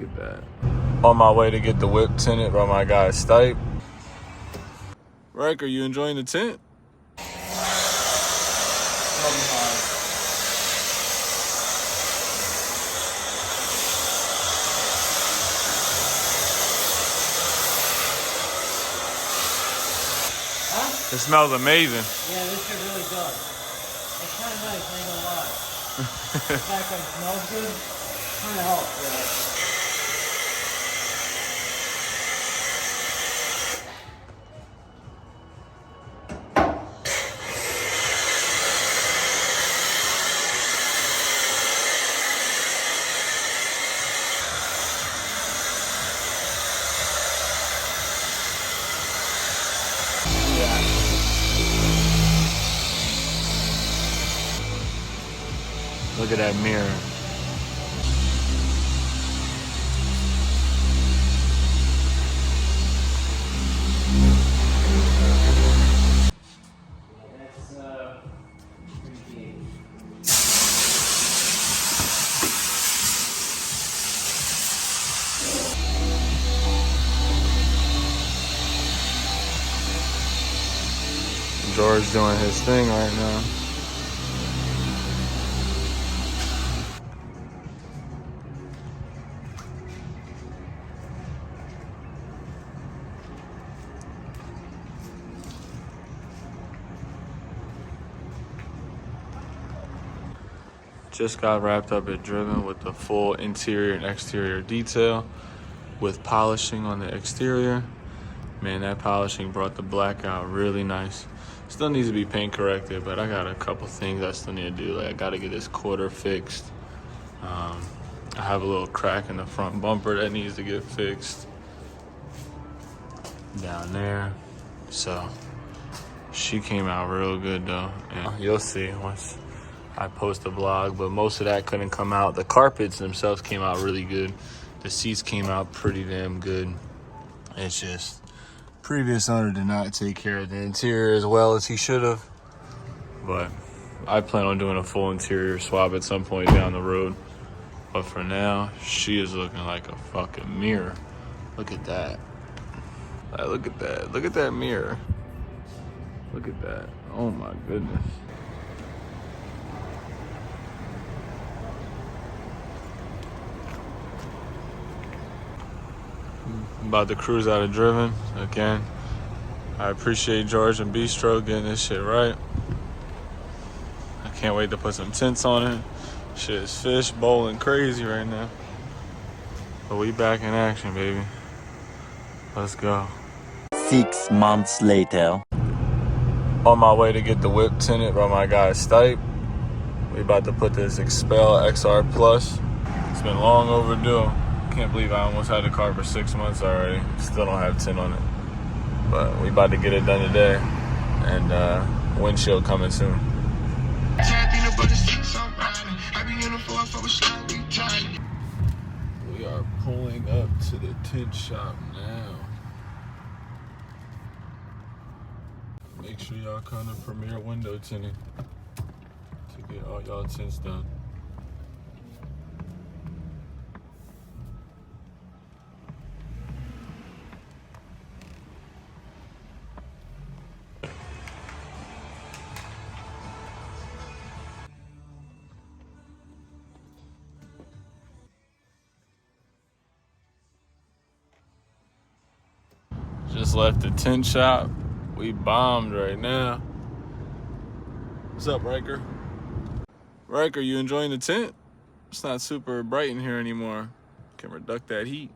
Look at that. On my way to get the whip tinted by my guy Stipe. Rick, are you enjoying the tint? It smells amazing. Yeah, this shit really does. It's kind of nice, I ain't gonna lie. The fact that it smells good kind of helps, yeah. Look at that mirror. George doing his thing right now. Just got wrapped up at Driven with the full interior and exterior detail with polishing on the exterior. Man, that polishing brought the black out really nice. Still needs to be paint corrected, but I got a couple things I still need to do. Like I gotta get this quarter fixed. I have a little crack in the front bumper that needs to get fixed down there. So she came out real good though. And you'll see once I post a vlog, but most of that couldn't come out. The carpets themselves came out really good. The seats came out pretty damn good. It's just previous owner did not take care of the interior as well as he should have. But I plan on doing a full interior swap at some point down the road. But for now, she is looking like a fucking mirror. Look at that. Look at that. Look at that mirror. Look at that. Oh my goodness. I'm about to cruise out of Driven again. I appreciate George and Bistro getting this shit right. I can't wait to put some tints on it. Shit is fish bowling crazy right now. But we back in action, baby. Let's go. 6 months later. On my way to get the whip tinted by my guy Stipe. We about to put this Expel XR Plus. It's been long overdue. Can't believe I almost had the car for 6 months already. Still don't have tint on it. But we about to get it done today. And windshield coming soon. We are pulling up to the tint shop now. Make sure y'all come to Premier Window Tinting to get all y'all tints done. Just left the tint shop. We bombed right now. What's up, Riker? Riker, you enjoying the tint? It's not super bright in here anymore. Can reduce that heat.